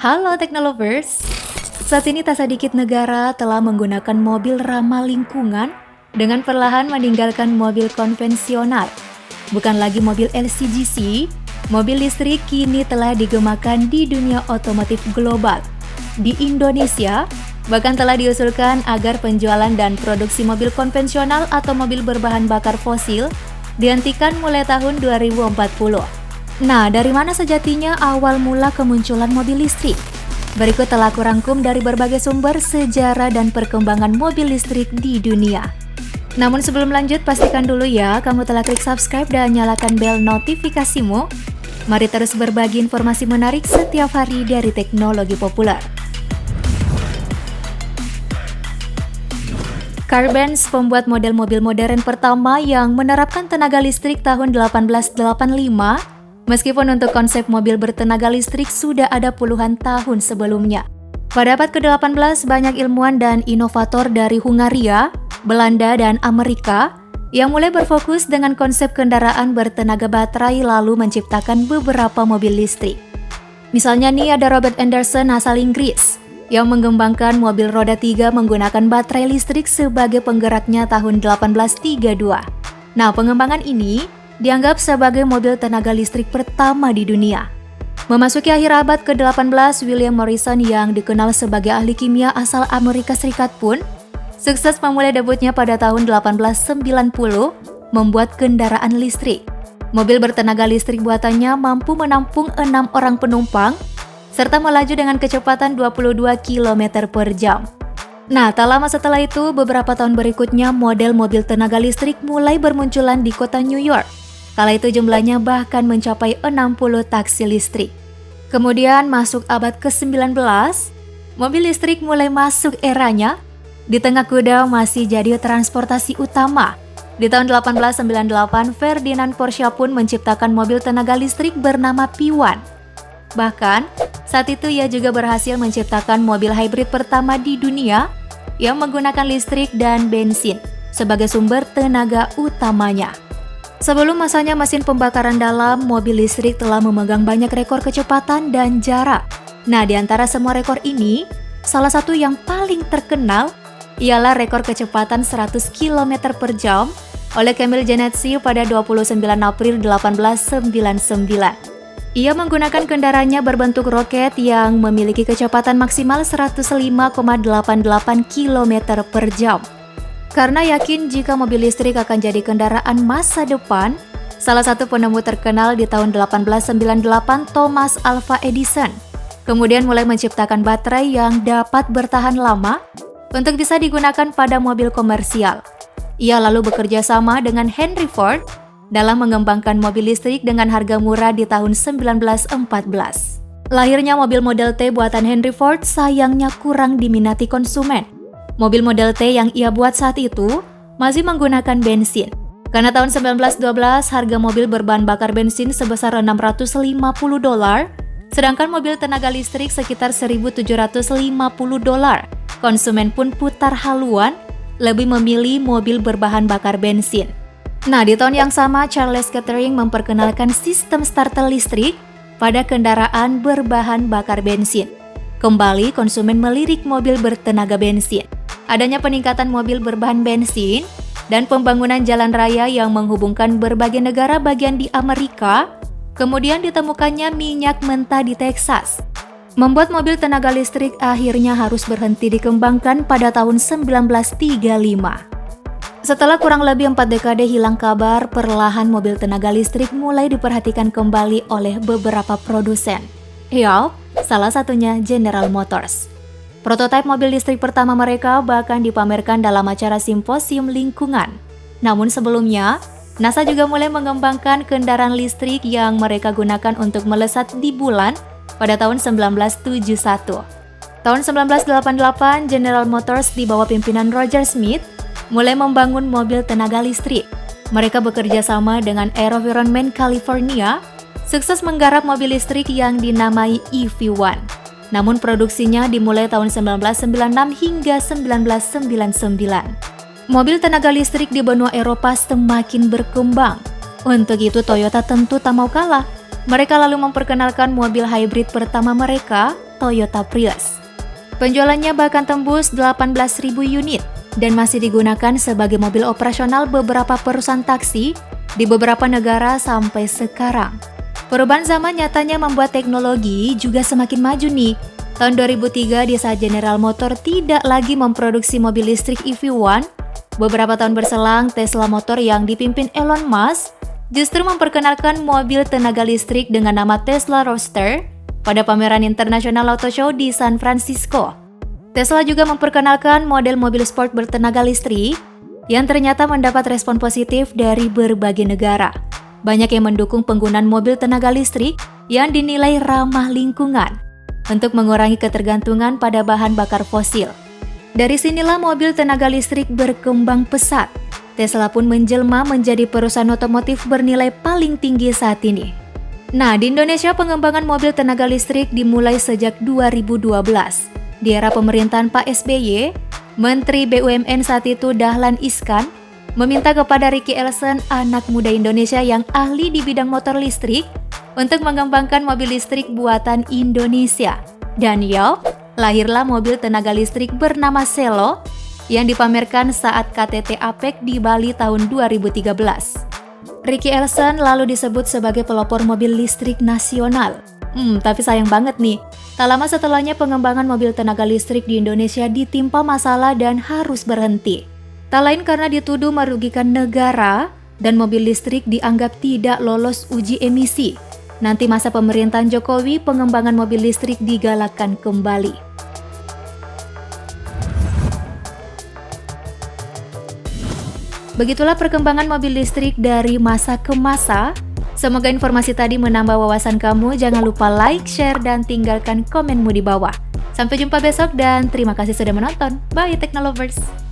Halo Teknolovers, saat ini tak sedikit negara telah menggunakan mobil ramah lingkungan dengan perlahan meninggalkan mobil konvensional. Bukan lagi mobil LCGC, mobil listrik kini telah digemakan di dunia otomotif global. Di Indonesia, bahkan telah diusulkan agar penjualan dan produksi mobil konvensional atau mobil berbahan bakar fosil dihentikan mulai tahun 2040. Nah, dari mana sejatinya awal mula kemunculan mobil listrik? Berikut telah aku rangkum dari berbagai sumber sejarah dan perkembangan mobil listrik di dunia. Namun sebelum lanjut, pastikan dulu ya kamu telah klik subscribe dan nyalakan bel notifikasimu. Mari terus berbagi informasi menarik setiap hari dari teknologi populer. Car-Benz, pembuat model mobil modern pertama yang menerapkan tenaga listrik tahun 1885, meskipun untuk konsep mobil bertenaga listrik sudah ada puluhan tahun sebelumnya. Pada abad ke-18, banyak ilmuwan dan inovator dari Hungaria, Belanda, dan Amerika yang mulai berfokus dengan konsep kendaraan bertenaga baterai lalu menciptakan beberapa mobil listrik. Misalnya nih ada Robert Anderson asal Inggris yang mengembangkan mobil roda 3 menggunakan baterai listrik sebagai penggeraknya tahun 1832. Nah, pengembangan ini dianggap sebagai mobil tenaga listrik pertama di dunia. Memasuki akhir abad ke-18, William Morrison yang dikenal sebagai ahli kimia asal Amerika Serikat pun sukses memulai debutnya pada tahun 1890 membuat kendaraan listrik. Mobil bertenaga listrik buatannya mampu menampung 6 orang penumpang serta melaju dengan kecepatan 22 km per jam. Nah, tak lama setelah itu, beberapa tahun berikutnya model mobil tenaga listrik mulai bermunculan di kota New York. Kala itu jumlahnya bahkan mencapai 60 taksi listrik. Kemudian masuk abad ke-19, mobil listrik mulai masuk eranya. Di tengah kuda masih jadi transportasi utama. Di tahun 1898, Ferdinand Porsche pun menciptakan mobil tenaga listrik bernama P1. Bahkan, saat itu ia juga berhasil menciptakan mobil hybrid pertama di dunia yang menggunakan listrik dan bensin sebagai sumber tenaga utamanya. Sebelum masanya mesin pembakaran dalam, mobil listrik telah memegang banyak rekor kecepatan dan jarak. Nah, di antara semua rekor ini, salah satu yang paling terkenal ialah rekor kecepatan 100 km per jam oleh Camille Genetzi pada 29 April 1899. Ia menggunakan kendaraannya berbentuk roket yang memiliki kecepatan maksimal 105,88 km per jam. Karena yakin jika mobil listrik akan jadi kendaraan masa depan, salah satu penemu terkenal di tahun 1898, Thomas Alva Edison, kemudian mulai menciptakan baterai yang dapat bertahan lama untuk bisa digunakan pada mobil komersial. Ia lalu bekerja sama dengan Henry Ford dalam mengembangkan mobil listrik dengan harga murah di tahun 1914. Lahirnya mobil Model T buatan Henry Ford sayangnya kurang diminati konsumen. Mobil Model T yang ia buat saat itu masih menggunakan bensin. Karena tahun 1912 harga mobil berbahan bakar bensin sebesar $650, sedangkan mobil tenaga listrik sekitar $1.750. Konsumen pun putar haluan lebih memilih mobil berbahan bakar bensin. Nah, di tahun yang sama, Charles Kettering memperkenalkan sistem starter listrik pada kendaraan berbahan bakar bensin. Kembali, konsumen melirik mobil bertenaga bensin. Adanya peningkatan mobil berbahan bensin dan pembangunan jalan raya yang menghubungkan berbagai negara bagian di Amerika, kemudian ditemukannya minyak mentah di Texas, membuat mobil tenaga listrik akhirnya harus berhenti dikembangkan pada tahun 1935. Setelah kurang lebih 4 dekade hilang kabar, perlahan mobil tenaga listrik mulai diperhatikan kembali oleh beberapa produsen. Salah satunya General Motors. Prototipe mobil listrik pertama mereka bahkan dipamerkan dalam acara simposium lingkungan. Namun sebelumnya, NASA juga mulai mengembangkan kendaraan listrik yang mereka gunakan untuk melesat di bulan pada tahun 1971. Tahun 1988, General Motors di bawah pimpinan Roger Smith mulai membangun mobil tenaga listrik. Mereka bekerja sama dengan AeroVironment California, sukses menggarap mobil listrik yang dinamai EV1. Namun produksinya dimulai tahun 1996 hingga 1999. Mobil tenaga listrik di benua Eropa semakin berkembang. Untuk itu Toyota tentu tak mau kalah. Mereka lalu memperkenalkan mobil hybrid pertama mereka Toyota Prius. Penjualannya bahkan tembus 18.000 unit dan masih digunakan sebagai mobil operasional beberapa perusahaan taksi di beberapa negara sampai sekarang. Perubahan zaman nyatanya membuat teknologi juga semakin maju nih. Tahun 2003 di saat General Motors tidak lagi memproduksi mobil listrik EV1, beberapa tahun berselang Tesla Motor yang dipimpin Elon Musk justru memperkenalkan mobil tenaga listrik dengan nama Tesla Roadster pada pameran International Auto Show di San Francisco. Tesla juga memperkenalkan model mobil sport bertenaga listrik yang ternyata mendapat respon positif dari berbagai negara. Banyak yang mendukung penggunaan mobil tenaga listrik yang dinilai ramah lingkungan untuk mengurangi ketergantungan pada bahan bakar fosil. Dari sinilah mobil tenaga listrik berkembang pesat. Tesla pun menjelma menjadi perusahaan otomotif bernilai paling tinggi saat ini. Nah, di Indonesia pengembangan mobil tenaga listrik dimulai sejak 2012. Di era pemerintahan Pak SBY, Menteri BUMN saat itu Dahlan Iskan meminta kepada Ricky Elson, anak muda Indonesia yang ahli di bidang motor listrik, untuk mengembangkan mobil listrik buatan Indonesia. Dan lahirlah mobil tenaga listrik bernama Selo yang dipamerkan saat KTT APEC di Bali tahun 2013. Ricky Elson lalu disebut sebagai pelopor mobil listrik nasional. Tapi sayang banget nih, tak lama setelahnya pengembangan mobil tenaga listrik di Indonesia ditimpa masalah dan harus berhenti. Tak lain karena dituduh merugikan negara dan mobil listrik dianggap tidak lolos uji emisi. Nanti masa pemerintahan Jokowi, pengembangan mobil listrik digalakkan kembali. Begitulah perkembangan mobil listrik dari masa ke masa. Semoga informasi tadi menambah wawasan kamu. Jangan lupa like, share, dan tinggalkan komenmu di bawah. Sampai jumpa besok dan terima kasih sudah menonton. Bye Technolovers!